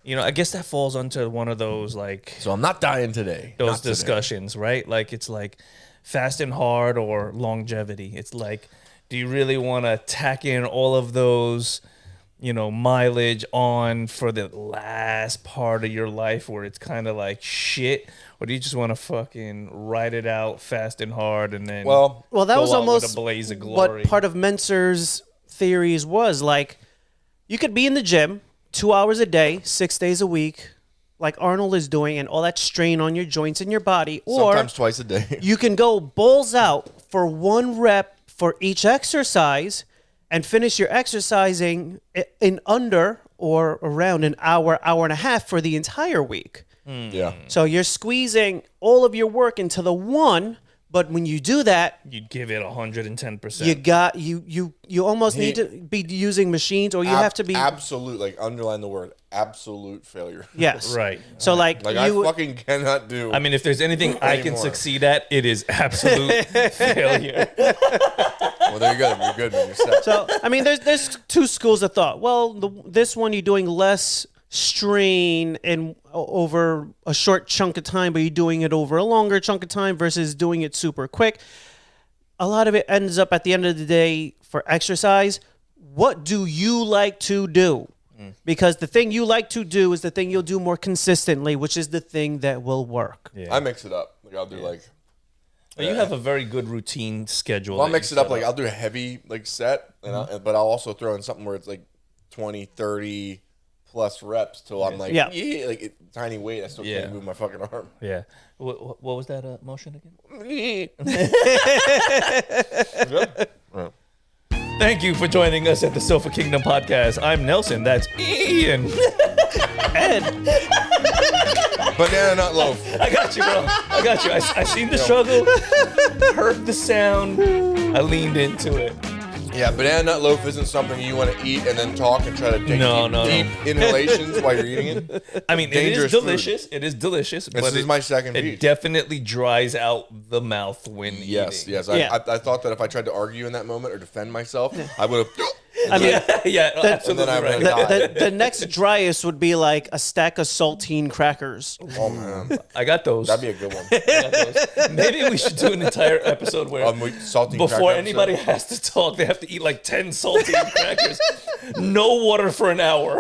You know, I guess that falls onto one of those like So I'm not dying today. those Not today. discussions, right? Like it's like fast and hard or longevity. It's like, do you really want to tack in all of those, you know, mileage on for the last part of your life where it's kind of like shit, or do you just want to fucking ride it out fast and hard and then Well, Well, that go was out with almost a blaze of glory? what part of Menser's theories was. Like, you could be in the gym 2 hours a day, 6 days a week, like Arnold is doing, and all that strain on your joints and your body. Or sometimes twice a day. you can go balls out for 1 rep for each exercise and finish your exercising in under or around an hour, hour and a half for the entire week. Yeah. So you're squeezing all of your work into the one, but when you do that, You'd give it 110%. you almost need to be using machines, or you have to be absolute, like underline the word absolute failure. yes, Right. So like Like you, I fucking cannot do. I mean, if there's anything I can Anymore. succeed at, it is absolute failure. well, there you go. You're good, man. You're set. so I mean, there's two schools of thought. Well, this one you're doing less strain and over a short chunk of time, but you're doing it over a longer chunk of time versus doing it super quick. A lot of it ends up at the end of the day for exercise. What do you like to do? Because the thing you like to do is the thing you'll do more consistently, which is the thing that will work. Yeah. I mix it up. Like I'll do like. Well, you have a very good routine schedule. Well, I'll that mix you it up. set Like I'll do a heavy like set, and but I'll also throw in something where it's like 20, 30 plus reps till I'm like, Yeah. like tiny weight. I still Yeah. can't move my fucking arm. Yeah. What was that motion again? Thank you for joining us at the Sofa Kingdom podcast. I'm Nelson. That's Ian. Ed, Banana nut loaf. I got you, bro. I got you. I seen the struggle, heard the sound. I leaned into it. Yeah, banana nut loaf isn't something you want to eat and then talk and try to take No, deep inhalations while you're eating it. I mean, it Dangerous is delicious. It is delicious. This but is my second It piece. definitely dries out the mouth when Yes, eating. yes. Yeah. I thought that if I tried to argue in that moment or defend myself, I would have. I mean, Yeah, absolutely And then I right. would've the next driest would be like a stack of saltine crackers. Oh man, I got those. that'd be a good one. I got those. Maybe we should do an entire episode where Saltine before cracker anybody episode. has to talk, they have to eat like 10 saltine crackers. No water for an hour.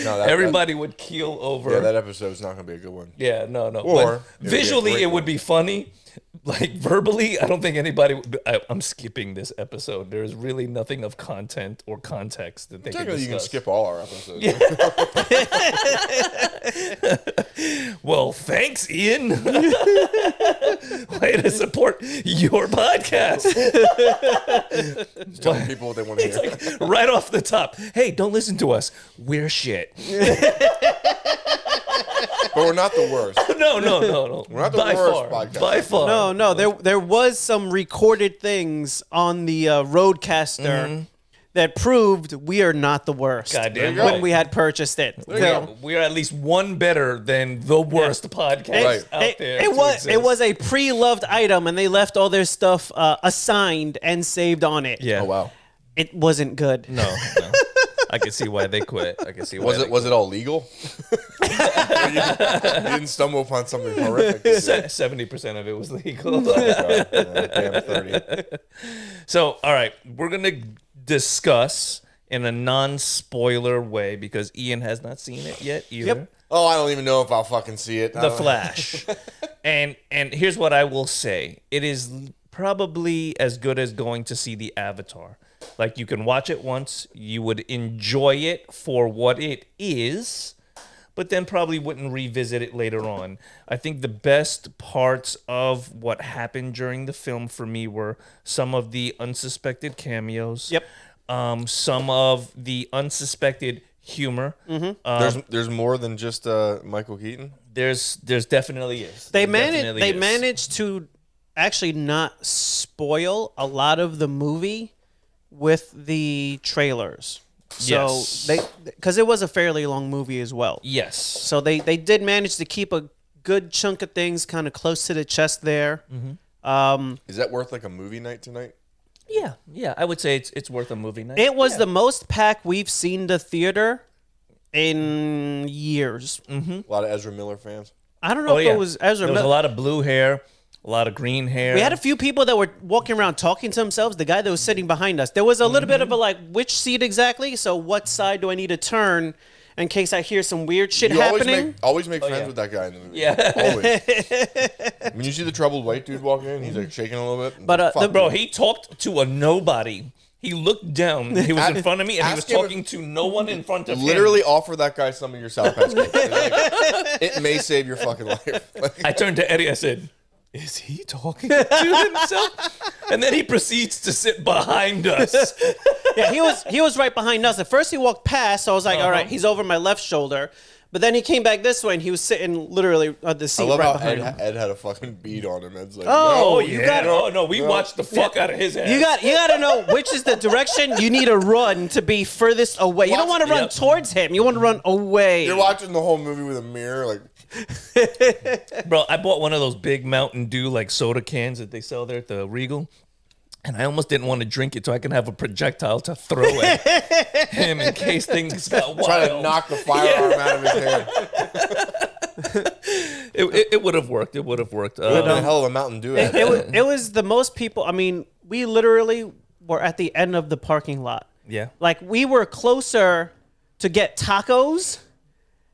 No, that, Everybody would keel over. Yeah, that episode's not gonna be a good one. Yeah, no. Or But it would be a visually, great it would one. be funny. Like verbally, I don't think anybody would. I'm skipping this episode. There's really nothing of content or context that they can Technically, discuss. you can skip all our episodes. Well, thanks, Ian. Way to support your podcast. Just telling people what they want to hear. Like, right off the top. Hey, don't listen to us. We're shit. But we're not the worst. No. We're not the By worst far. podcast. By far. No, there was some recorded things on the Roadcaster that proved we are not the worst. Goddamn when right. we had purchased it. We're at least one better than the worst podcast Right. out there. It was a pre-loved item, and they left all their stuff assigned and saved on it. Yeah. Oh wow. It wasn't good. No. I can see why they quit. I can see why. Was it all legal? you didn't stumble upon something horrific. 70% of it was legal. Damn 30. So, all right, we're gonna discuss in a non-spoiler way because Ian has not seen it yet either. Yep. Oh, I don't even know if I'll fucking see it. The Flash. and here's what I will say. It is probably as good as going to see the Avatar. Like, you can watch it once, you would enjoy it for what it is, but then probably wouldn't revisit it later on. I think the best parts of what happened during the film for me were some of the unsuspected cameos. Yep. Some of the unsuspected humor. There's more than just Michael Keaton. There's definitely is. They There definitely is. managed to actually not spoil a lot of the movie with the trailers. So Yes. because it was a fairly long movie as well. Yes. So they did manage to keep a good chunk of things kind of close to the chest there. Is that worth like a movie night tonight? Yeah, I would say it's worth a movie night. It was the most packed we've seen the theater in years. A lot of Ezra Miller fans. I don't know if it was Ezra There was Miller. a lot of blue hair, a lot of green hair. We had a few people that were walking around talking to themselves. The guy that was sitting behind us, there was a little bit of a like, which seat exactly? So what side do I need to turn in case I hear some weird shit You happening? always make friends with that guy in the movie. Yeah. Always. When you see the troubled white dude walk in, he's like shaking a little bit. But, Fuck Bro, him. he talked to a nobody. He looked down. He was in front of me, and he was Ask him talking to no one in front of him. Literally offer that guy some of your South Pass cake. It may save your fucking life. I turned to Eddie. I said, "Is he talking to himself?" And then he proceeds to sit behind us. Yeah, he was right behind us. At first he walked past, so I was like, all right, he's over my left shoulder. But then he came back this way, and he was sitting literally on the seat I love right how behind him. Ed had a fucking beat on him. Ed's like, Oh, Oh you yeah, got no, we watched the fuck out of his ass. You got to know which is the direction you need to run to be furthest away. You don't want to run Yep. towards him. You want to run away. You're watching the whole movie with a mirror, like Bro, I bought one of those big Mountain Dew like soda cans that they sell there at the Regal. And I almost didn't want to drink it so I can have a projectile to throw at him in case things got wild. trying to knock the firearm out of his hand. It would have worked. It would have worked. What the hell of a Mountain Dew? Ed? It was the most people. I mean, we literally were at the end of the parking lot. Yeah. Like we were closer to get tacos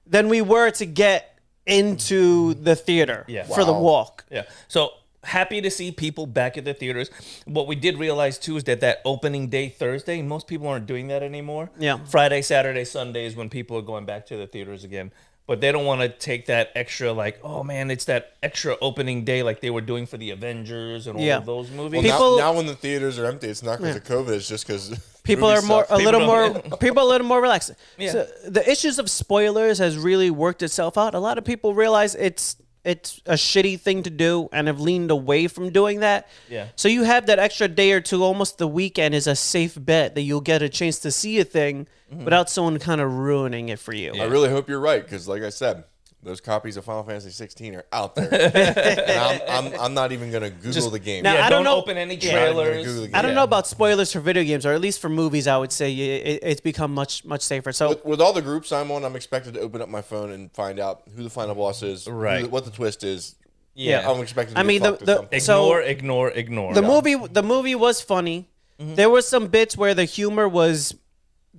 than we were to get into the theater for the Wow. walk. Yeah. So happy to see people back at the theaters. What we did realize too is that opening day Thursday, most people aren't doing that anymore. Yeah. Friday, Saturday, Sunday is when people are going back to the theaters again. But they don't want to take that extra, like, oh man, it's that extra opening day like they were doing for the Avengers and all Yeah. of those movies. Well, People- now when the theaters are empty, it's not because of COVID. It's just because People are more a little more people are a little more relaxed. Yeah. So the issues of spoilers has really worked itself out. A lot of people realize it's a shitty thing to do and have leaned away from doing that. Yeah. So you have that extra day or two, almost the weekend is a safe bet that you'll get a chance to see a thing without someone kind of ruining it for you. I really hope you're right because, like I said, those copies of Final Fantasy 16 are out there. And I'm not even gonna Google the game. Now, Yeah, I don't don't know- open any Yeah. trailers. Google the game. I don't know about spoilers for video games, or at least for movies. I would say it's become much safer. So With all the groups I'm on, I'm expected to open up my phone and find out who the final boss is, Right. what the twist is. Yeah. I'm expected to I get mean, fucked at the- some point. so- Ignore. the movie was funny. There was some bits where the humor was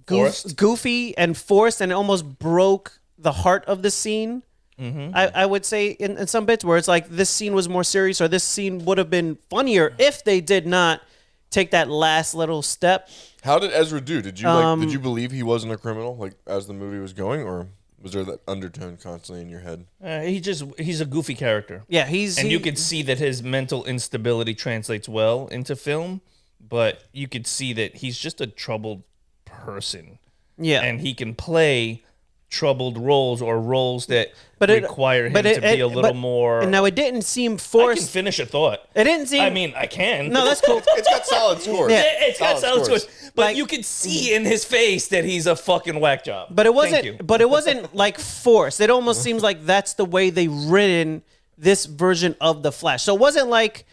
Forced? goofy and forced, and it almost broke the heart of the scene. I would say in some bits where it's like this scene was more serious, or this scene would have been funnier if they did not take that last little step. How did Ezra do? Did you did you believe he wasn't a criminal like as the movie was going, or was there that undertone constantly in your head? He's a goofy character. Yeah, And you could see that his mental instability translates well into film, but you could see that he's just a troubled person. yeah, And he can play troubled roles or roles that But it- require him but to it- be a it- little but- more. and now it didn't seem I can forced. finish a thought. It didn't seem. I mean, I can. no, that's cool. It's got solid scores. Yeah. It's got solid scores. But Like- you can see in his face that he's a fucking whack job. But it Thank you. wasn't. But it wasn't like forced. It almost seems like that's the way they written this version of the Flash. So it wasn't like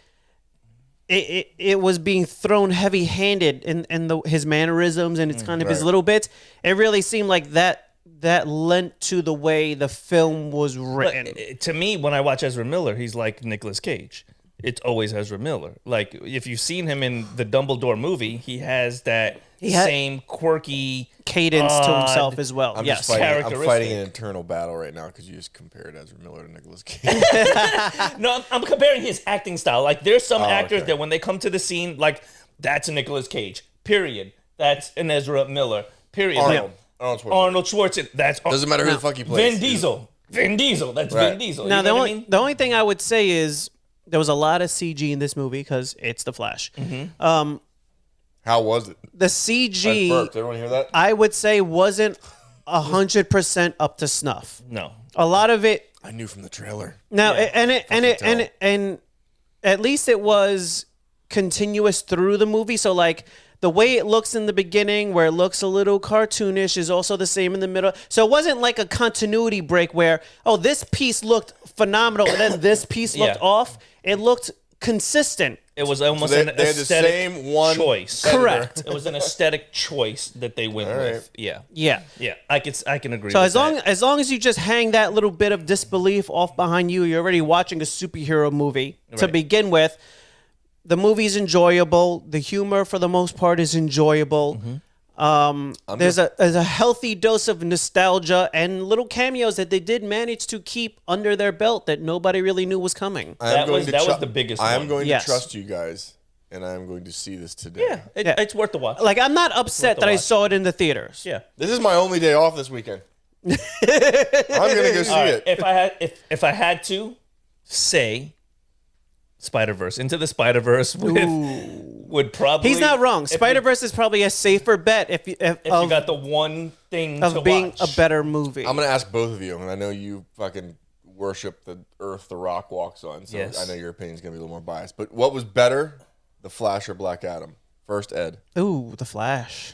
it was being thrown heavy-handed in his mannerisms and it's kind of his right. little bits. It really seemed like that lent to the way the film was written. But, to me, when I watch Ezra Miller, he's like Nicolas Cage. It's always Ezra Miller. Like, if you've seen him in the Dumbledore movie, he has that same quirky Cadence to odd- himself as well. I'm Yes. just fighting. I'm characteristic. fighting an internal battle right now because you just compared Ezra Miller to Nicolas Cage. No, I'm comparing his acting style. Like, there's some actors okay. that when they come to the scene, like, that's a Nicolas Cage. Period. That's an Ezra Miller. Period. Arnold Schwarzenegger. Schwarzenegger. That's Doesn't matter who the fuck he plays. Vin Diesel. Vin Diesel. That's Right. Vin Diesel. Now You know what I mean? the only thing I would say is there was a lot of CG in this movie because it's the Flash. How was it? The I CG, burped. Everyone hear that? I would say, wasn't 100% up to snuff. No. A lot of it I knew from the trailer. now, Yeah, and at least it was continuous through the movie. So like the way it looks in the beginning, where it looks a little cartoonish, is also the same in the middle. So it wasn't like a continuity break where, this piece looked phenomenal and then this piece looked Yeah. off. It looked consistent It was almost they an had the aesthetic same one choice. Correct. It was an aesthetic choice that they went with. Yeah. Yeah. Yeah. I can agree So with as long as you just hang that little bit of disbelief off behind you, you're already watching a superhero movie to Right. begin with. The movie's enjoyable. The humor, for the most part, is enjoyable. There's a healthy dose of nostalgia and little cameos that they did manage to keep under their belt that nobody really knew was coming. That was the biggest I am one. going Yes. to trust you guys, and I am going to see this today. Yeah, Yeah. it's worth the watch. Like, I'm not upset the that I watch. saw it in the theaters. Yeah. This is my only day off this weekend. I'm gonna go see All right, it. if I had to say Spider-Verse, Into the Spider-Verse would probably. He's not wrong. if Spider-Verse is probably a safer bet if you you got the one thing to of being watch. a better movie. I'm gonna ask both of you, and I know you fucking worship the earth the Rock walks on, so Yes. I know your opinion's gonna be a little more biased. But what was better, The Flash or Black Adam? First, Ed. Ooh, The Flash.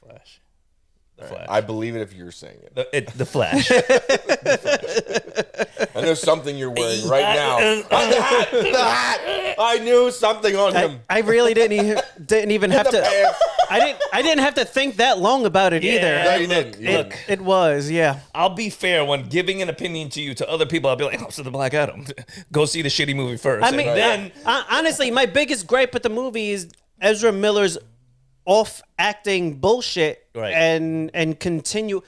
Flash. The Flash. I believe it if you're saying it. The Flash. I know something you're wearing right now. I knew something on him. I really didn't even have to. pants. I didn't have to think that long about it Yeah. either. No, you didn't. You It, didn't. it was, yeah. I'll be fair when giving an opinion to other people. I'll be like, "Oh, so the Black Adam. Go see the shitty movie first." I And mean, then honestly, my biggest gripe with the movie is Ezra Miller's off acting bullshit Right. and continue.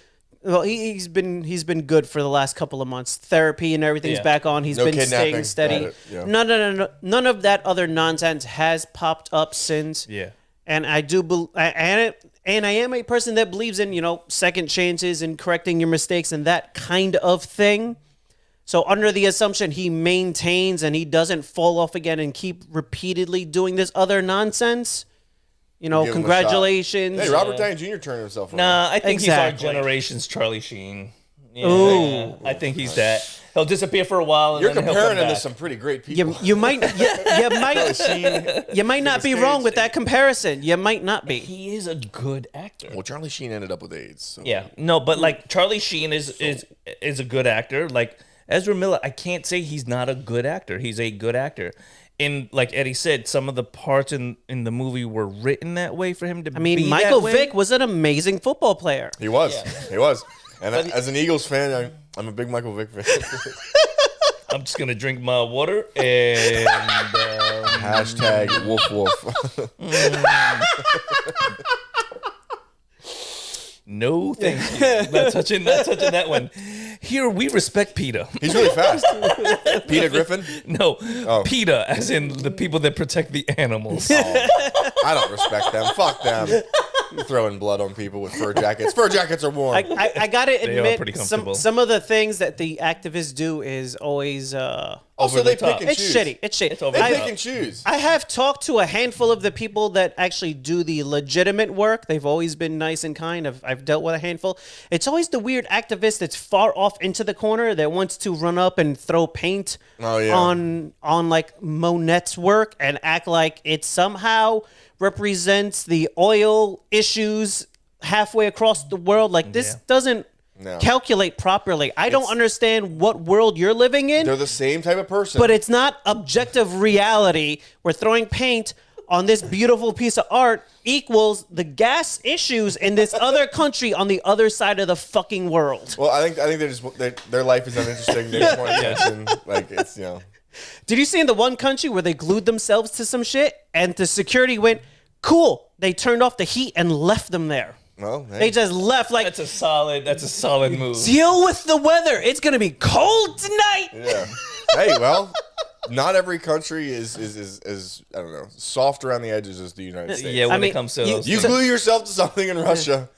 Well, he's been good for the last couple of months. Therapy and everything's Yeah. back on. He's No been kidnapping. staying steady. Got it, yeah. None of that other nonsense has popped up since. yeah. And I do, and I am a person that believes in second chances and correcting your mistakes and that kind of thing. So under the assumption he maintains and he doesn't fall off again and keep repeatedly doing this other nonsense, Give him a shot. congratulations. Hey, Robert Downey Jr. turned himself around. Nah, I think Exactly. he's our generation's Charlie Sheen. Yeah, Ooh. I think he's that. He'll disappear for a while. And You're then he'll comparing come him to back. some pretty great people. You might you might not be wrong with that comparison. You might not be. He is a good actor. Well, Charlie Sheen ended up with AIDS. So. Yeah, no, but like Charlie Sheen is a good actor. Like Ezra Miller, I can't say he's not a good actor. He's a good actor. And like Eddie said, some of the parts in the movie were written that way for him to. I mean, be Michael that way. Vick was an amazing football player. He was. He was. And as an Eagles fan, I'm a big Michael Vick fan. I'm just gonna drink my water and. Hashtag woof woof. No, thank you. Not touching that one. Here we respect PETA. He's really fast. Peter Griffin? No, PETA, as in the people that protect the animals. I don't respect them. Fuck them. Throwing blood on people with fur jackets. Fur jackets are warm. I gotta They are admit, pretty comfortable. some of the things that the activists do is always also, the they top. pick and it's choose. shitty. It's shitty. It's over They the pick top. and choose. I have talked to a handful of the people that actually do the legitimate work. They've always been nice and kind. I've dealt with a handful. It's always the weird activist that's far off into the corner that wants to run up and throw paint on like Monet's work and act like it somehow represents the oil issues halfway across the world. Like this doesn't calculate properly. I don't understand what world you're living in. They're the same type of person. But it's not objective reality. We're throwing paint on this beautiful piece of art equals the gas issues in this other country on the other side of the fucking world. well, I think their life is uninteresting. They just want attention. Like it's Did you see in the one country where they glued themselves to some shit and the security went, cool. They turned off the heat and left them there. Well, hey. They just left like, That's a solid move. deal with the weather. It's going to be cold tonight. Yeah. Hey, well, not every country is I don't know, soft around the edges as the United States. Yeah, when I mean, it comes to you- those You things. glue yourself to something in Russia.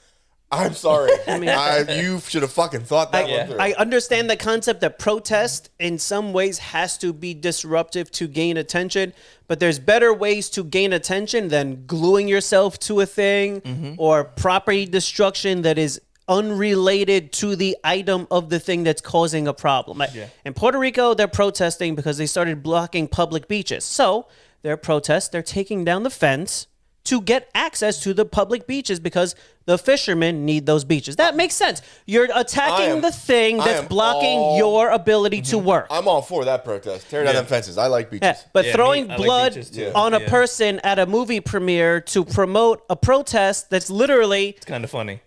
I'm sorry. You should have fucking thought that one through. I understand the concept that protest in some ways has to be disruptive to gain attention, but there's better ways to gain attention than gluing yourself to a thing or property destruction that is unrelated to the item of the thing that's causing a problem. Like, in Puerto Rico, they're protesting because they started blocking public beaches. So their protest, they're taking down the fence to get access to the public beaches because the fishermen need those beaches. That makes sense. You're attacking the thing that's blocking your ability to work. I'm all for that protest. Tear down them fences. I like beaches. Yeah, but throwing I like blood beaches too. on a person at a movie premiere to promote a protest that's literally It's kind of funny.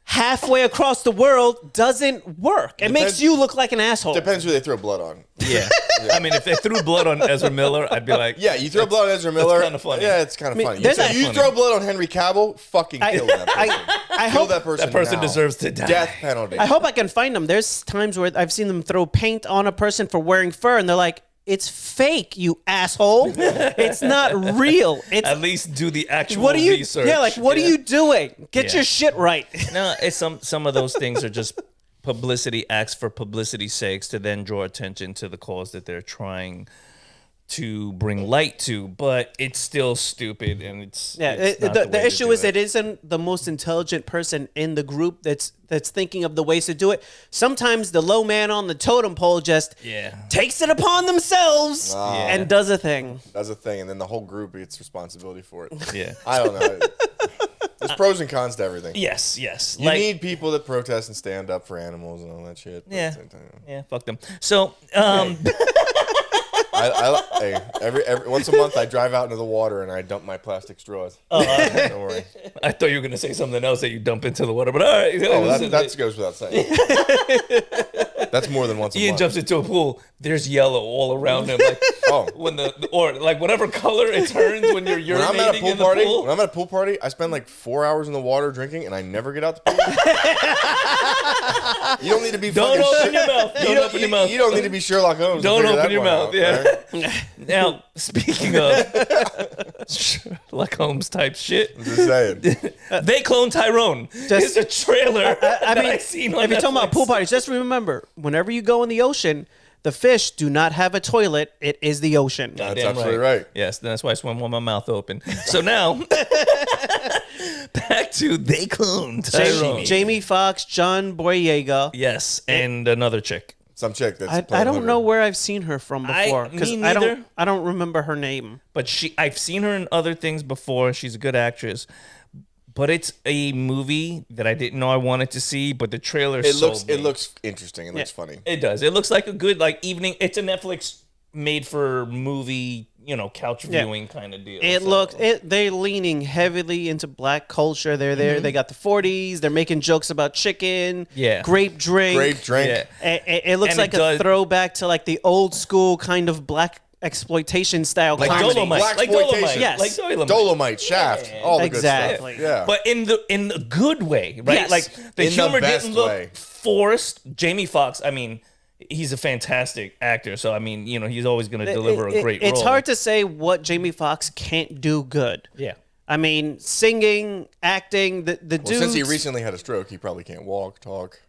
halfway across the world doesn't work. It makes you look like an asshole. Depends who they throw blood on. Yeah. I mean, if they threw blood on Ezra Miller, I'd be like, Yeah, you throw blood on Ezra Miller. kinda funny. Yeah, it's kind of funny. there's You a- throw blood on Henry Cavill, fucking kill that person. I Kill hope that person. that person now. deserves to die. Death penalty. I hope I can find them. There's times where I've seen them throw paint on a person for wearing fur, and they're like, "It's fake, you asshole. It's not real. It's At least do the actual what are you? research. Yeah, like what are you doing? Get Yeah. your shit right." No, it's some of those things are just publicity acts for publicity's sakes to then draw attention to the cause that they're trying to bring light to, but it's still stupid and it's Yeah, it's not the way to issue do is it isn't the most intelligent person in the group that's thinking of the ways to do it. Sometimes the low man on the totem pole just takes it upon themselves and does a thing. That's a thing, and then the whole group gets responsibility for it. Yeah. I don't know. There's pros and cons to everything. Yes. You need people that protest and stand up for animals and all that shit. but Yeah. at the same time, Yeah, fuck them. So, hey, every once a month I drive out into the water and I dump my plastic straws. Don't worry. I thought you were gonna say something else that you dump into the water, but all right. Oh, that goes without saying. That's more than once a Ian month. jumps into a pool. There's yellow all around him, like when or like whatever color it turns when you're When I'm at a urinating pool in the party, pool. when I'm at a pool party, I spend like 4 hours in the water drinking, and I never get out the pool. You don't need to be Don't fucking open shit. your mouth. Don't open your mouth. You don't need to be Sherlock Holmes. to Don't figure open that your one mouth. out, Yeah. right? Now, speaking of Sherlock Holmes type shit, I'm just saying. They Cloned Tyrone. It's a trailer. I mean, I've seen on if you're talking about Netflix. pool parties, just remember, whenever you go in the ocean, the fish do not have a toilet. It is the ocean. That's Damn absolutely right. Yes, that's why I swim with my mouth open. So now, back to They Cloned Tyrone. Jamie Foxx, John Boyega. Yes, and another chick. Some chick that's I playing don't hooker. know where I've seen her from before because me I neither. don't remember her name. But I've seen her in other things before. She's a good actress. But it's a movie that I didn't know I wanted to see, but the trailer It sold me. looks interesting. It looks funny. It does. It looks like a good evening. It's a Netflix made for movie, couch viewing kind of deal. It So- looks they're leaning heavily into black culture. They're there. They got the 40s. They're making jokes about chicken. Yeah. Grape drink. Grape drink. Yeah. It looks And like it a does- throwback to like the old school kind of black exploitation style Like comedy. Dolomite. Black Like exploitation. Dolomite. Yes. Like Dolomite. Dolomite, Shaft, all the Exactly. good stuff. Yeah. But in the good way, right? Yes. Like the In the humor best didn't look way. forced. Jamie Foxx, I mean, he's a fantastic actor. So I mean, he's always going to deliver a great role. It's hard to say what Jamie Foxx can't do good. Yeah. I mean, singing, acting, the Well, dude. since he recently had a stroke, he probably can't walk, talk,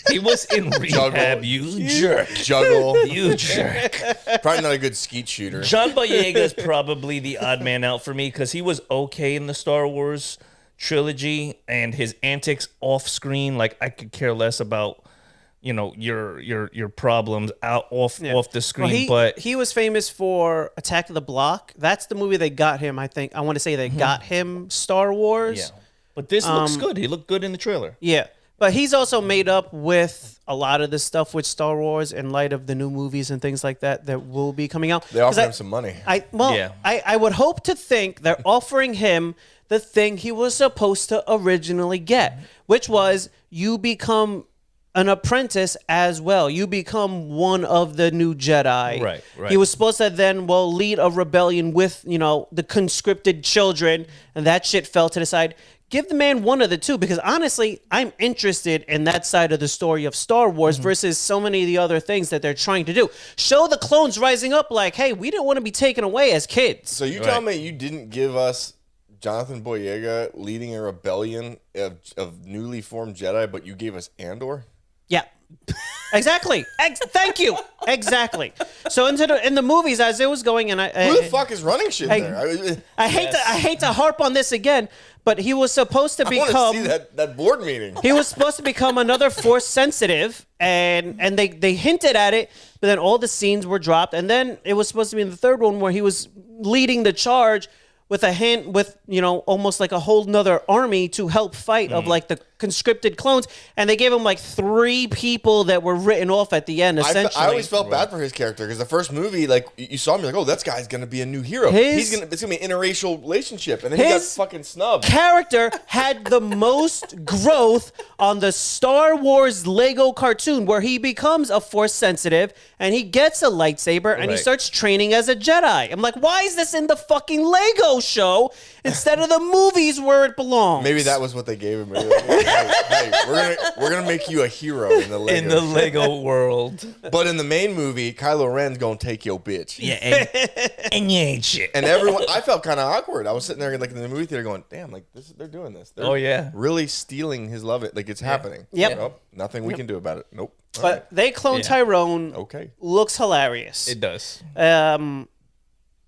He was in rehab, you jerk. juggle. You jerk. Probably not a good skeet shooter. John Boyega is probably the odd man out for me because he was okay in the Star Wars trilogy, and his antics off screen, like I could care less about, your problems off the screen. Well, but he was famous for Attack of the Block. That's the movie that got him. I think I want to say they got him Star Wars. yeah, but this looks good. He looked good in the trailer. Yeah. But he's also made up with a lot of the stuff with Star Wars in light of the new movies and things like that that will be coming out. They offered 'Cause him some money. Yeah. I would hope to think they're offering him the thing he was supposed to originally get, which was you become an apprentice as well. You become one of the new Jedi. Right. He was supposed to then, lead a rebellion with, the conscripted children, and that shit fell to the side. Give the man one of the two, because honestly, I'm interested in that side of the story of Star Wars versus so many of the other things that they're trying to do. Show the clones rising up like, hey, we didn't want to be taken away as kids. So you tell me you didn't give us Jonathan Boyega leading a rebellion of newly formed Jedi, but you gave us Andor? Yeah. Exactly. Thank you. Exactly. So in the movies as it was going, and Who the fuck is running shit there? I hate to harp on this again, but he was supposed to I want become to see that board meeting. he was supposed to become another Force sensitive, and they hinted at it, but then all the scenes were dropped, and then it was supposed to be in the third one where he was leading the charge with almost like a whole nother army to help fight of like the conscripted clones, and they gave him like 3 people that were written off at the end. Essentially, I always felt bad for his character because the first movie, like you saw him, you're like, oh, that guy's gonna be a new hero. It's gonna be an interracial relationship, and then he got fucking snubbed. Character had the most growth on the Star Wars Lego cartoon, where he becomes a Force sensitive and he gets a lightsaber and he starts training as a Jedi. I'm like, why is this in the fucking Lego show instead of the movies where it belongs? Maybe that was what they gave him. Hey, we're gonna make you a hero in the Lego world. But in the main movie, Kylo Ren's gonna take your bitch. Yeah, and you ain't shit. And everyone, I felt kind of awkward. I was sitting there like in the movie theater going, "Damn, like they're doing this. They're really stealing his love. Like it's happening. Yep. Nope, nothing we can do about it. Nope. But they clone Tyrone. Okay. Looks hilarious. It does. I'm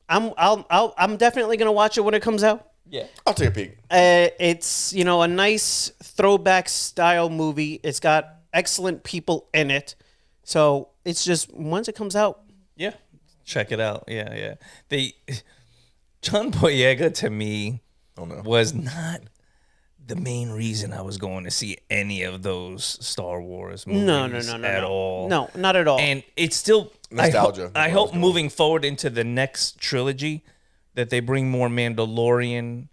definitely gonna watch it when it comes out. Yeah, I'll take a peek. It's a nice throwback style movie. It's got excellent people in it, so it's just once it comes out. Yeah, check it out. Yeah. John Boyega to me was not the main reason I was going to see any of those Star Wars movies. No, at all. No, not at all. And it's still nostalgia. I hope moving forward into the next trilogy that they bring more Mandalorian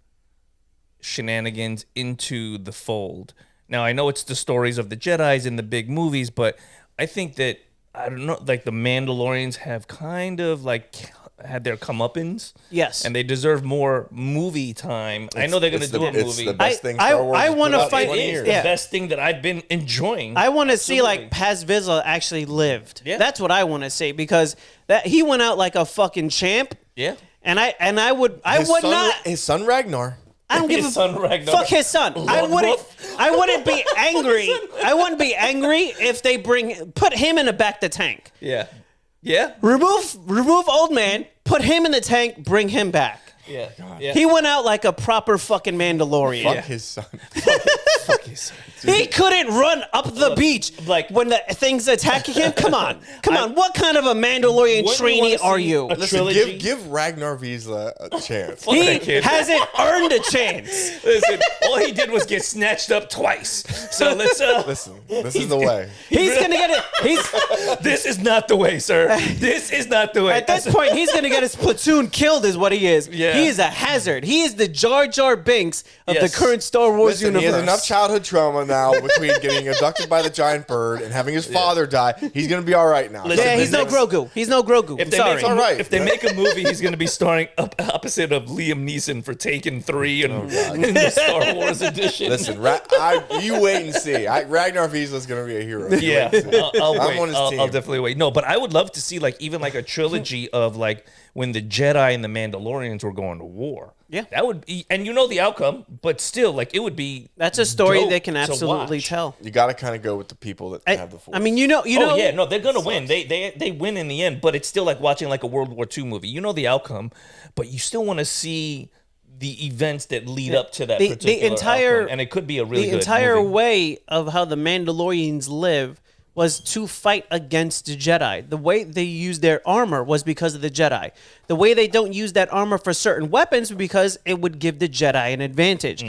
shenanigans into the fold. Now, I know it's the stories of the Jedis in the big movies, but I think that, I don't know, like the Mandalorians have kind of like had their comeuppance. Yes. And they deserve more movie time. I know they're going to do a movie. It's the best thing Star Wars I want to fight. It's the best thing that I've been enjoying. I want to see like Paz Vizsla actually lived. Yeah. That's what I want to see, because that he went out like a fucking champ. Yeah. And I would not. His son Ragnar. I don't give His son Ragnar. fuck his son. I wouldn't be angry. I wouldn't be angry if they put him in the back of the tank. Yeah. Yeah. Remove old man, put him in the tank, bring him back. Yeah. He went out like a proper fucking Mandalorian. Fuck his son. Fuck his son. He couldn't run up the beach like when the things attacking him. Come on. What kind of a Mandalorian trainee are you? Listen, give Ragnar Vizsla a chance. He hasn't earned a chance. Listen, all he did was get snatched up twice. So let's listen. This is the way. He's gonna get it. This is not the way, sir. This is not the way. At this point, he's gonna get his platoon killed. Is what he is. Yeah. He is a hazard. He is the Jar Jar Binks of the current Star Wars universe. He has enough childhood trauma now between getting abducted by the giant bird and having his father die. He's gonna be all right now. Yeah, he's no Grogu. He's no Grogu. If they make a movie, he's gonna be starring opposite of Liam Neeson for Taken 3 and in the Star Wars edition. Listen, you wait and see. Ragnar Vizsla's gonna be a hero. Yeah, I'll wait. I'm on his team. I'll definitely wait. No, but I would love to see like even like a trilogy of like when the Jedi and the Mandalorians were going to war. Yeah, that would be, and you know the outcome, but still, like it would be. That's a story they can absolutely tell. You got to kind of go with the people that have the Force. I mean, you know. Oh yeah, no, they're gonna win. They win in the end, but it's still like watching like a World War II movie. You know the outcome, but you still want to see the events that lead up to that particular outcome, and it could be a really good movie. Way of how the Mandalorians live was to fight against the Jedi. The way they use their armor was because of the Jedi. The way they don't use that armor for certain weapons was because it would give the Jedi an advantage.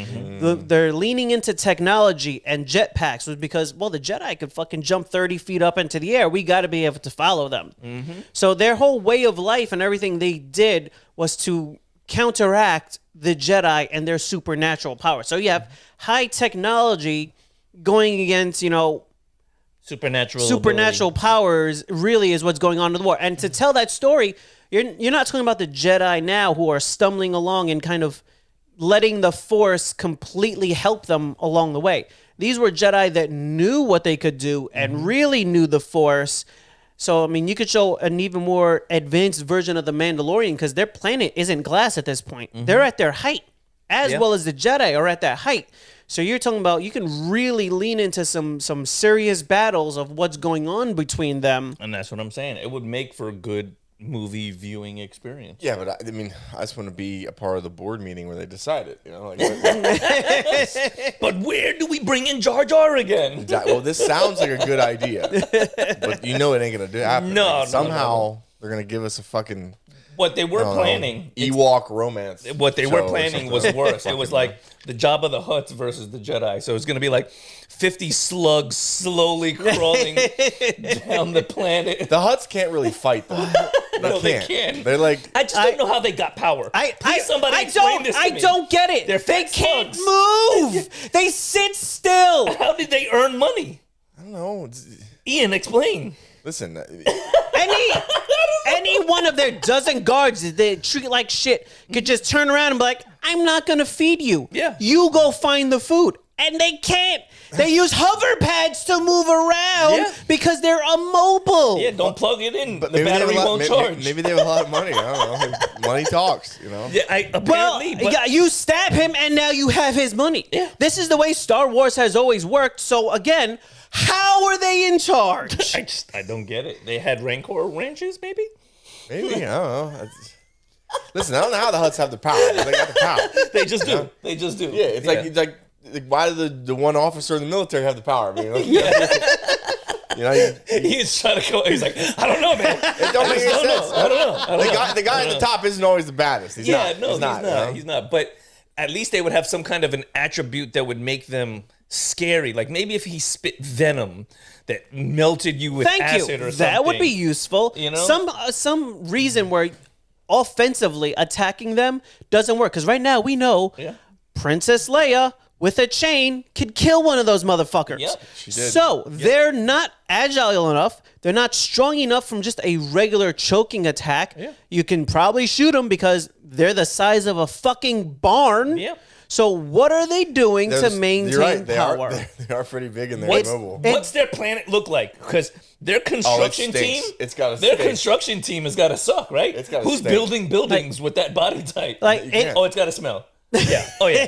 They're leaning into technology and jetpacks was because, well, the Jedi could fucking jump 30 feet up into the air. We got to be able to follow them. So their whole way of life and everything they did was to counteract the Jedi and their supernatural power. So you have high technology going against, supernatural powers really is what's going on in the war. And to tell that story, you're not talking about the Jedi now who are stumbling along and kind of letting the Force completely help them along the way. These were Jedi that knew what they could do and really knew the Force. So, I mean, you could show an even more advanced version of the Mandalorian because their planet isn't glass at this point. They're at their height, as well as the Jedi are at that height. So you're talking about you can really lean into some serious battles of what's going on between them. And that's what I'm saying. It would make for a good movie viewing experience. Yeah, but I just want to be a part of the board meeting where they decide it. But where do we bring in Jar Jar again? Well, this sounds like a good idea, but it ain't gonna happen. No, somehow they're gonna give us a fucking What they were planning, Ewok romance. what they were show or planning was something. worse. It was like the Jabba the Hutt versus the Jedi. So it was going to be like 50 slugs slowly crawling down the planet. The Hutts can't really fight though. No, they can't. They're like I just don't know how they got power. Please, somebody explain this to me. I don't get it. They're They fat can't slugs. move. They sit still. How did they earn money? I don't know. Ian, explain. Listen, Any one of their dozen guards that they treat like shit could just turn around and be like, I'm not going to feed you. Yeah. You go find the food. And they can't. They use hover pads to move around because they're immobile. Yeah, don't plug it in. but The battery won't charge. Maybe they have a lot of money. I don't know. Money talks, you know. Yeah, apparently. But Yeah, you stab him and now you have his money. Yeah. This is the way Star Wars has always worked. So again, how are they in charge? I don't get it. They had Rancor ranches, maybe? Maybe I don't know. Listen, I don't know how the Hutts have the power, but they got the power. They just do. They just do. Yeah, it's like why did the one officer in the military have the power? I mean, you know, He's trying to go. He's like, I don't know, man. it don't make any sense. I don't know. The guy at the top isn't always the baddest. He's not. He's not. You know? He's not. But at least they would have some kind of an attribute that would make them scary. Like maybe if he spit venom that melted you with acid or something. That would be useful. You know? Some reason where offensively attacking them doesn't work. Because right now we know Princess Leia with a chain could kill one of those motherfuckers. Yep. She did. So they're not agile enough. They're not strong enough from just a regular choking attack. Yeah. You can probably shoot them because they're the size of a fucking barn. Yeah. So what are they doing to maintain you're right. power? They are pretty big and they're immobile. What's their planet look like? Because their construction team, It's got their construction team has got to suck, right? It's gotta Who's stink. building buildings with that body type? Like it's got to smell. Yeah. Oh yeah.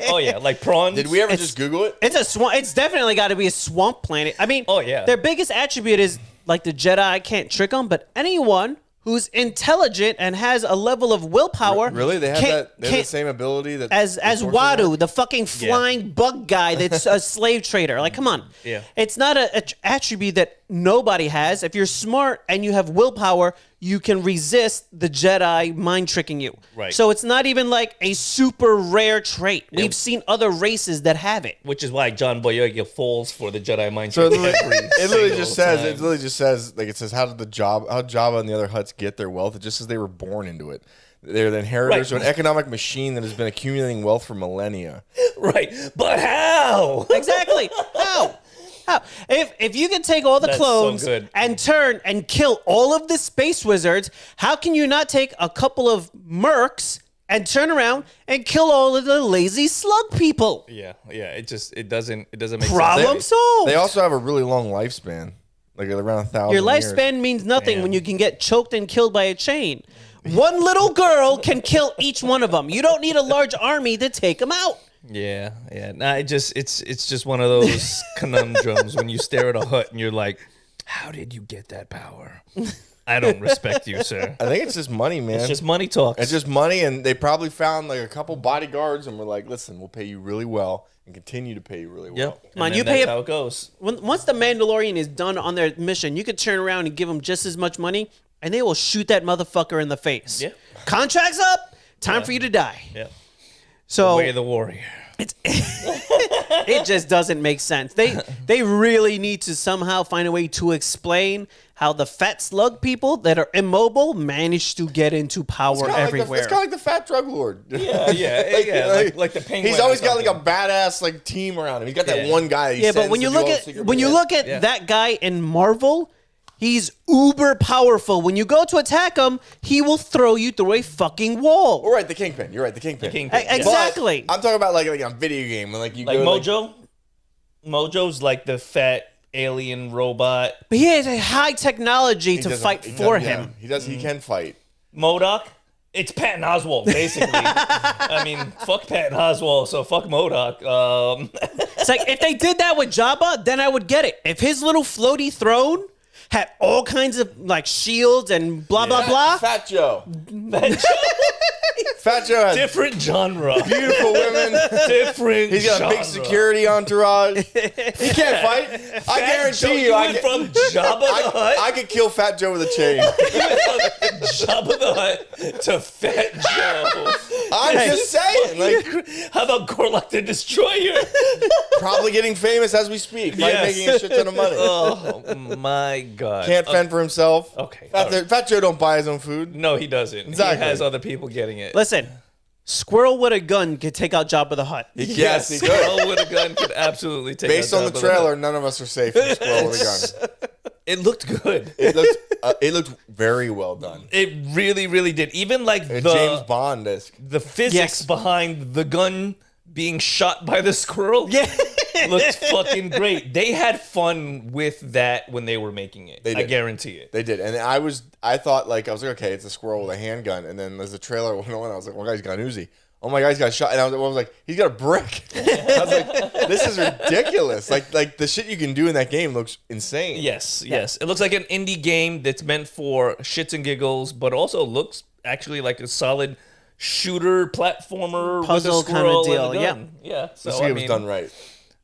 Oh yeah. Like prawns. Did we ever just Google it? It's a swamp. It's definitely got to be a swamp planet. I mean, Oh, yeah. Their biggest attribute is like the Jedi can't trick them, but anyone who's intelligent and has a level of willpower, Really? They have can't- they have the can't- same ability that as Sorcerer Wadu, had? the fucking flying bug guy that's a slave trader. Like, come on. Yeah. It's not an attribute that nobody has. If you're smart and you have willpower, you can resist the Jedi mind tricking you. Right. So it's not even like a super rare trait. We've seen other races that have it. Which is why John Boyega falls for the Jedi mind So trick it every literally single just says time. it literally just says like it says how Jabba and the other Hutts get their wealth. It just says they were born into it. They're the inheritors Right. of an economic machine that has been accumulating wealth for millennia. Right. But how? Exactly. How? If you can take all the That's so clones good. and turn and kill all of the space wizards, how can you not take a couple of mercs and turn around and kill all of the lazy slug people? Yeah. It doesn't make Problem sense. solved. They also have a really long lifespan, like around 1,000 Your years. lifespan means nothing Damn. when you can get choked and killed by a chain. One little girl can kill each one of them. You don't need a large army to take them out. Yeah. Nah, it's just one of those conundrums when you stare at a hut and you're like, how did you get that power? I don't respect you, sir. I think it's just money, man. It's just money talks. It's just money, and they probably found like a couple bodyguards and were like, "Listen, we'll pay you really well and continue to pay you really well." Yep. Come on, And you then pay that's a- how it goes. Once the Mandalorian is done on their mission, you could turn around and give them just as much money, and they will shoot that motherfucker in the face. Yeah. Contract's up. Time for you to die. Yeah. So Way of the warrior. it just doesn't make sense. They really need to somehow find a way to explain how the fat slug people that are immobile manage to get into power everywhere. It's kind of like the fat drug lord. Yeah. Like the penguin. He's always or got like a something. badass like team around him. He's got that Yeah. one guy. He Yeah, but sends when to you do look all the at secret when you missions. look at that guy in Marvel, he's uber powerful. When you go to attack him, he will throw you through a fucking wall. All right, the Kingpin. You're right, the Kingpin. Kingpin. Ex- Exactly. But I'm talking about like a video game when like you Like go Mojo. Mojo's like the fat alien robot. But he has a high technology he to doesn't- fight he for doesn't- him. Yeah, he does. He can fight. MODOK. It's Patton Oswalt, basically. I mean, fuck Patton Oswalt, so fuck MODOK. It's like if they did that with Jabba, then I would get it. If his little floaty throne had all kinds of like shields and blah blah blah. Fat Joe. Fat Joe has Different genre. beautiful women. Different He's got a big genre. security entourage. He can't fight. I guarantee you, I went could, from Jabba the Hutt. I could kill Fat Joe with a chain. Jabba the Hutt to Fat Joe. I'm just saying. Like, How about Gorlock the Destroyer? probably getting famous as we speak. Like Yes. making a shit ton of money. Oh my God. Can't fend for himself. Okay, all Fat Joe don't buy his own food. No, he doesn't. Exactly. He has other people getting it. Listen, Squirrel with a gun could take out Jabba the Hutt. Yes, he could. Squirrel with a gun could absolutely take Based out on the Jabba trailer, none of us are safe from Squirrel with a gun. It looked good. It looked very well done. It really, really did. Even like James the Bond-esque. physics Yes. behind the gun being shot by the squirrel looked fucking great. They had fun with that when they were making it. They I did. guarantee it. They did, and I thought like I was like, okay, it's a squirrel with a handgun, and then as the trailer went on, I was like, well, guy's got an Uzi. Oh my God, he's got shot, and I was like, he's got a brick. I was like, this is ridiculous. Like the shit you can do in that game looks insane. Yes, yes. It looks like an indie game that's meant for shits and giggles, but also looks actually like a solid shooter platformer Puzzle with a squirrel kinda and a deal, gun. Yeah. So This game was done right.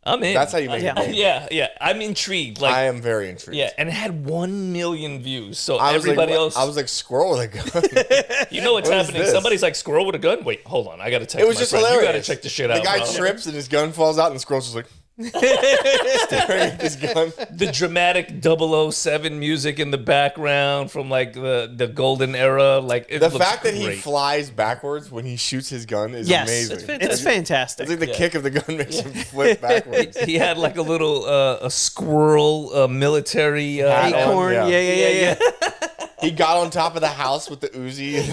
I'm in. That's how you make Yeah. a game. Yeah. I'm intrigued. Like, I am very intrigued. yeah, and it had 1 million views. So I was everybody like, else, I was like, squirrel with a gun. you know what's what is happening? this? Somebody's like, squirrel with a gun. Wait, hold on. I gotta text It was my just friend. hilarious. You gotta check this shit out. The guy bro. trips and his gun falls out, and the squirrel's just like staring at his gun. The dramatic 007 music in the background from like the golden era. Like it The looks fact that he great. flies backwards when he shoots his gun is Yes, amazing. it's fantastic. It's like the kick of the gun makes him flip backwards. He had like a little a squirrel military Hat on. Acorn, Yeah. yeah. He got on top of the house with the Uzi, using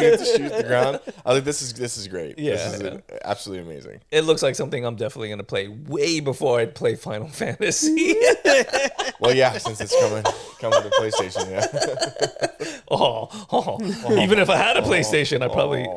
it to shoot the ground. I was like, this is great. Yeah. This is absolutely amazing. It looks like something I'm definitely gonna play way before I play Final Fantasy. Well, yeah, since it's coming to PlayStation, yeah. Even if I had a PlayStation, I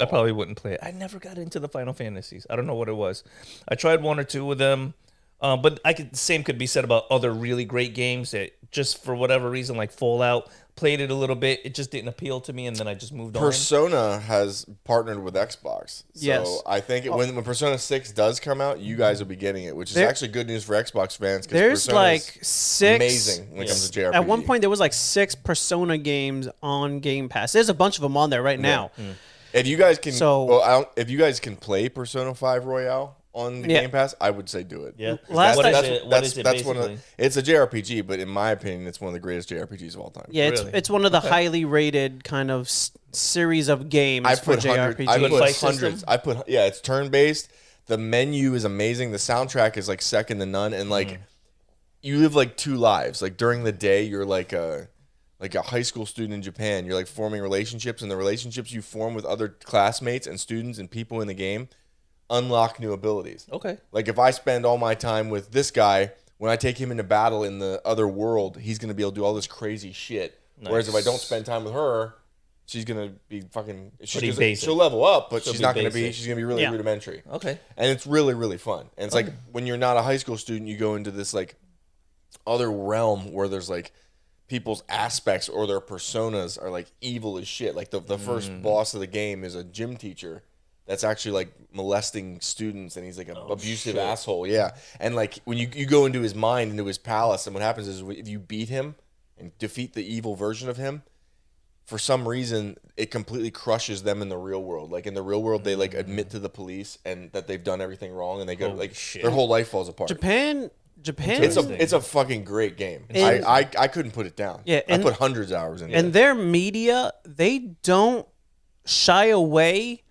probably wouldn't play it. I never got into the Final Fantasies. I don't know what it was. I tried 1 or 2 of them, but the same could be said about other really great games that just for whatever reason, like Fallout, played it a little bit. It just didn't appeal to me, and then I just moved on. Persona has partnered with Xbox. So Yes. I think when Persona 6 does come out, you guys will be getting it, which is There- actually good news for Xbox fans. There's Persona's like 6. amazing when it comes to JRPG. At one point, there was like 6 Persona games on Game Pass. There's a bunch of them on there right now. If you guys can, So- if you guys can play Persona 5 Royale on the Yeah. Game Pass, I would say do it. Yeah. Last What time- is it? What is it That's one of basically? it's a JRPG, but in my opinion, it's one of the greatest JRPGs of all time. Yeah, Really? it's one of the highly rated kind of series of games I for put hundreds. JRPG. I Good put fight hundreds. system? I put it's turn based. The menu is amazing. The soundtrack is like second to none, and like you live like 2 lives. Like during the day, you're like a high school student in Japan. You're like forming relationships, and the relationships you form with other classmates and students and people in the game unlock new abilities. Okay. Like if I spend all my time with this guy, when I take him into battle in the other world, he's gonna be able to do all this crazy shit. Whereas if I don't spend time with her, she's gonna be fucking. Pretty basic. She'll level up, but She'll she's be not gonna be. basic. She's gonna be really Yeah. rudimentary. Okay. And it's really really fun. And it's like when you're not a high school student, you go into this like other realm where there's like people's aspects or their personas are like evil as shit. Like the first boss of the game is a gym teacher that's actually like molesting students, and he's like an abusive asshole. Yeah. And like when you go into his mind, into his palace, and what happens is if you beat him and defeat the evil version of him, for some reason it completely crushes them in the real world. Like in the real world, they like admit to the police and that they've done everything wrong, and they go like their whole life falls apart. Japan. It's a fucking great game. And- I couldn't put it down. Yeah, I and- put hundreds of hours into And it. their media, they don't shy away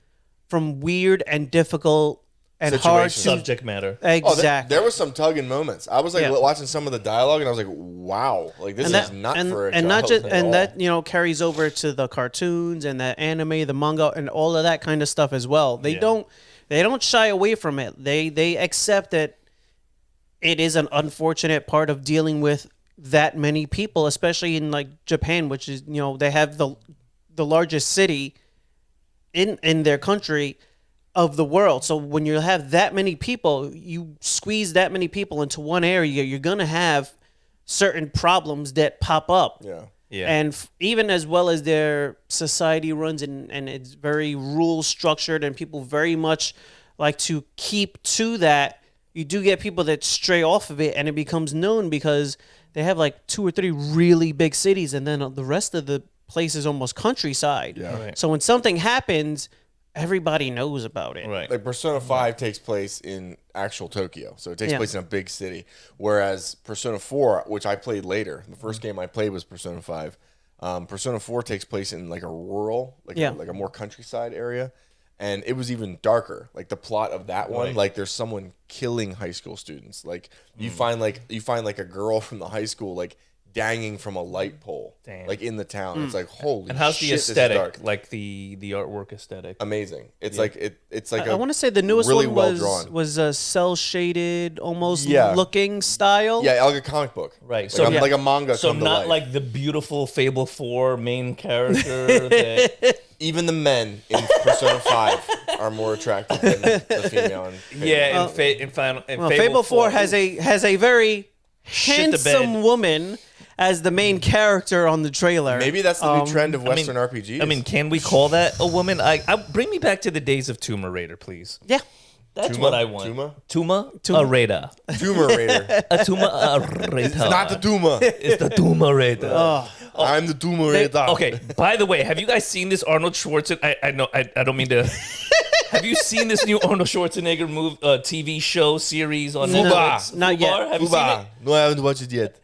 from weird and difficult and hard to Situations. Subject matter. exactly. There was some tugging moments. I was like Yeah. watching some of the dialogue, and I was like, "Wow, like this is not for a and not child just at and all. that carries over to the cartoons and the anime, the manga, and all of that kind of stuff as well. They don't shy away from it. They accept that it is an unfortunate part of dealing with that many people, especially in like Japan, which is they have the largest city in their country of the world. So when you have that many people, you squeeze that many people into one area, you're gonna have certain problems that pop up. Yeah. Yeah. And even as well as their society runs and it's very rule structured and people very much like to keep to that, you do get people that stray off of it and it becomes known because they have like 2 or 3 really big cities and then the rest of the place is almost countryside. Yeah. Right. So when something happens, everybody knows about it. Right. Like Persona 5 takes place in actual Tokyo, so it takes Yeah. place in a big city. Whereas Persona 4, which I played later, the first game I played was Persona 5. Persona 4 takes place in like a rural, like a more countryside area, and it was even darker. Like the plot of that one, Right. like there's someone killing high school students. Like you find like a girl from the high school like dangling from a light pole, Damn. like in the town. It's like holy. And how's the shit, this is aesthetic? dark. Like the artwork aesthetic? Amazing. It's like it's like I want to say the newest really one well was drawn. was a cell shaded, almost Yeah. looking style. Yeah, like a comic book. Right. Like a manga. So come to not life. like the beautiful Fable 4 main character that Even the men in Persona 5 are more attractive than the female. In Fable. yeah, in Fable 4 has a very Shit the bed. handsome woman as the main character on the trailer. Maybe that's the new trend of Western mean- RPGs. I mean, can we call that a woman? I bring me back to the days of Tomb Raider, please. Yeah. That's Tuma? what I want. Tuma? Tuma Raider. Tumor Raider. A Tuma Raider. Not the Tuma. It's the Tuma Raider. I'm the Tumor Raider. Okay. By the way, have you guys seen this Arnold Schwarzenegger? I know. I don't mean to. Have you seen this new Arnold Schwarzenegger TV show series on Netflix? Not yet. Fubar? Have you seen it? Fuba. No, I haven't watched it yet.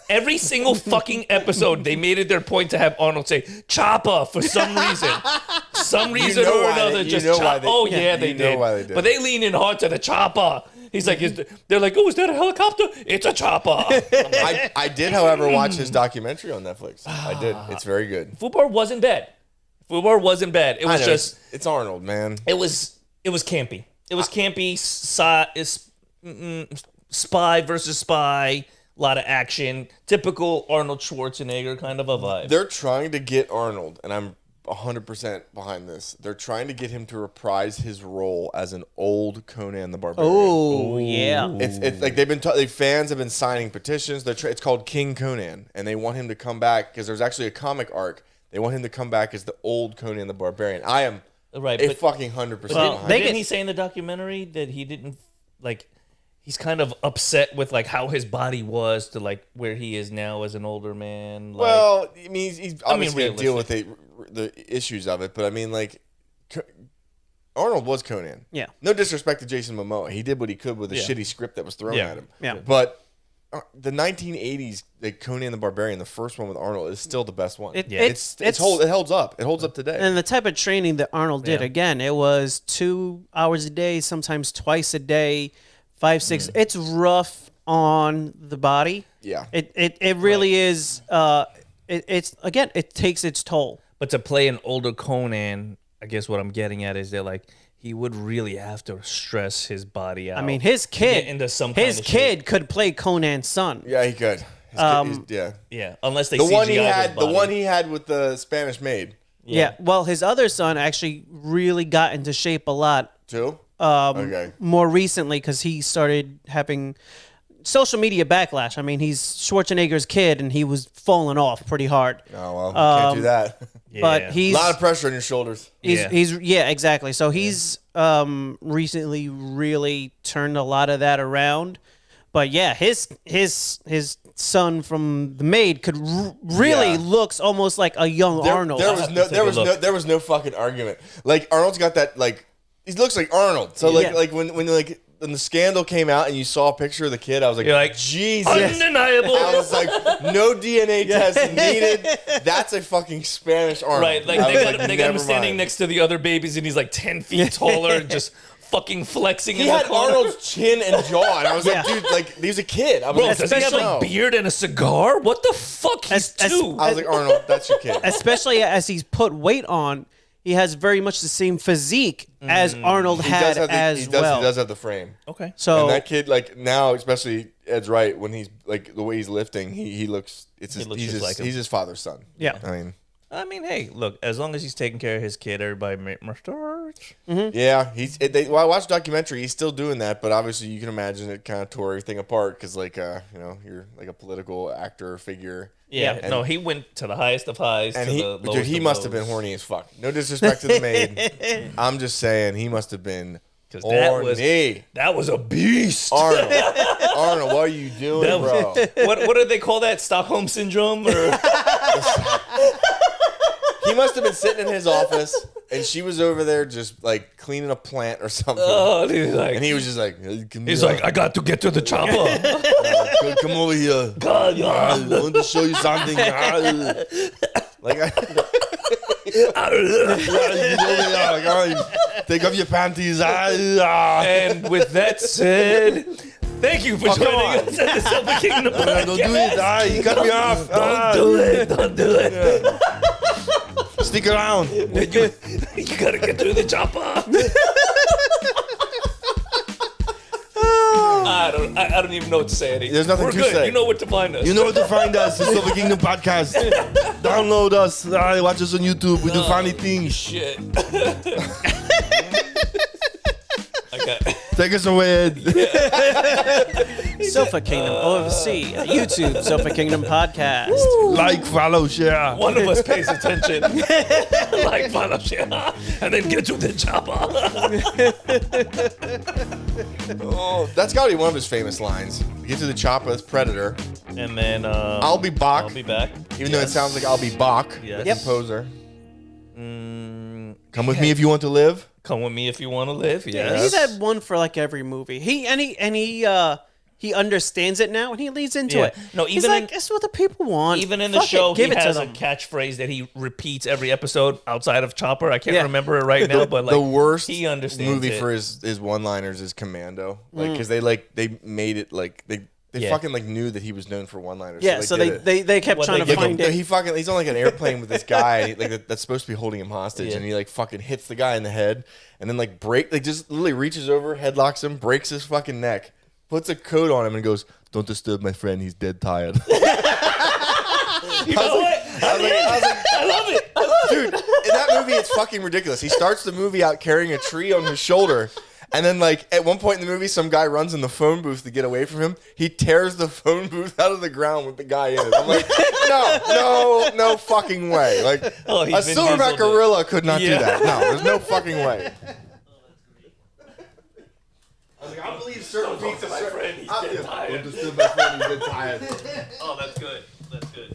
Every single fucking episode, they made it their point to have Arnold say "Choppa" for some reason, know or why another. they- Just you know why chop. they- Oh yeah, yeah, you they know did. why they did. But they lean in hard to the chopper. He's like, they're like, oh, is that a helicopter? It's a chopper. I did, however, watch his documentary on Netflix. I did. It's very good. Fubar wasn't bad. Fubar wasn't bad. It I was know, just, it's Arnold, man. it was campy. It was campy. Spy versus spy. A lot of action. Typical Arnold Schwarzenegger kind of a vibe. They're trying to get Arnold, and I'm 100% behind this. They're trying to get him to reprise his role as an old Conan the Barbarian. Oh, yeah. It's like fans have been signing petitions. It's called King Conan, and they want him to come back because there's actually a comic arc. They want him to come back as the old Conan the Barbarian. I am Right, a but- fucking 100% behind. Didn't he say in the documentary that he didn't like? He's kind of upset with like how his body was to like where he is now as an older man. Like, Well, I mean, he's obviously going to deal with realistic. the issues of it, but I mean, like, Arnold was Conan. Yeah. No disrespect to Jason Momoa. He did what he could with a Yeah. shitty script that was thrown Yeah. at him. Yeah. But the 1980s, the Conan the Barbarian, the first one with Arnold, is still the best one. It- it holds up. It holds up today. And the type of training that Arnold did, Yeah. again, it was 2 hours a day, sometimes twice a day, 5, 6. It's rough on the body. Yeah. It really is. It's again, it takes its toll. but to play an older Conan, I guess what I'm getting at is that like he would really have to stress his body out. I mean, his to get kid, into some his kind of kid shape. could play Conan's son. Yeah, he could. Yeah. Yeah, unless they The one he CGI had, his the body. one he had with the Spanish maid Yeah. Well, his other son actually really got into shape a lot too. Okay. more recently because he started having social media backlash. I mean, he's Schwarzenegger's kid, and he was falling off pretty hard. Oh well, can't do that. Yeah. But he's A lot of pressure on your shoulders. He's exactly. So he's recently really turned a lot of that around. But yeah, his son from the maid could really Yeah. looks almost like a young Arnold. There was no fucking argument. Like Arnold's got that like he looks like Arnold. So Yeah. like when the scandal came out and you saw a picture of the kid, I was like, You're like, Jesus. undeniable. I was like, no DNA test needed. That's a fucking Spanish Arnold. Right, like I they was got, they got him never standing mind. next to the other babies, and he's like 10 feet taller, just fucking flexing He in the had corner. Arnold's chin and jaw, and I was like, dude, like he's a kid. I was Bro, like, does he have no. like beard and a cigar? What the fuck? He's As- two. I was like, Arnold, that's your kid. Especially as he's put weight on, he has very much the same physique as Arnold had as well. He does have the frame. Okay. So And that kid, like now, especially Ed's right when he's like the way he's lifting, he looks. looks just like him. he's his father's son. Yeah. I mean, I mean, hey, look, as long as he's taking care of his kid, everybody must start. church. Yeah, well, I watched a documentary. He's still doing that, but obviously you can imagine it kind of tore everything apart because, like, you're like a political actor figure. Yeah, And- no, he went to the highest of highs. And to he, the lowest dude, he of must have lows. been horny as fuck. No disrespect to the maid. I'm just saying he must have been horny. That was a beast. Arnold, what are you doing, bro? What do they call that? Stockholm syndrome? Or He must have been sitting in his office, and she was over there just like cleaning a plant or something. oh, dude, like And he was just like, "Hey, he's like, I got to get to the chopper. come over here. God, I want to show you something." Like, take off your panties. And with that said, thank you for joining on. us at the Silver Kingdom podcast. Don't do it. You cut me off. Don't do it. Stick around. You gotta get to the chopper. I don't even know what to say. Eddie. There's nothing We're to good. say. You know where to find us. You know where to find us. The Silver Kingdom Podcast. Download us. Watch us on YouTube. We do funny things. Shit. Okay. Take us away, Ed. Sofa Kingdom OFC, YouTube Sofa Kingdom podcast. Like, follow, share. One of us pays attention. Like, follow, share, and then get to the chopper. Oh, that's got to be one of his famous lines. Get to the chopper, that's Predator. And then I'll be back. I'll be back. Even though it sounds like I'll be Bach. Yes. The Yep. composer. Mm, Come with me if you want to live. come with me if you want to live. Yeah, Yes. he's had one for like every movie. He understands it now and he leads into Yeah. it. No, He's even like, in- it's what the people want. Even in the Fuck show, it, give he it to has a them. catchphrase that he repeats every episode outside of Chopper. I can't Yeah. remember it right now, but like The worst he understands movie it. for his one-liners is Commando. Like, because they made it like they Yeah. fucking like knew that he was known for one-liners. Yeah, so did they it. kept What trying they to give find it. He's on like an airplane with this guy like that's supposed to be holding him hostage, Yeah. and he like fucking hits the guy in the head, and then like just literally reaches over, headlocks him, breaks his fucking neck, puts a coat on him, and goes, "Don't disturb my friend. He's dead tired." You know what? I love it. Dude, in that movie, it's fucking ridiculous. He starts the movie out carrying a tree on his shoulder. And then, like, at one point in the movie, some guy runs in the phone booth to get away from him. He tears the phone booth out of the ground with the guy in it. I'm like, no fucking way. Like, Oh, a he's Vin silverback Diesel, gorilla could not do Yeah. that. No, there's no fucking way. I was like, I believe certain Don't talk to my friend. He's dead tired. Don't disturb my friend. He's dead tired. Oh, that's good. That's good.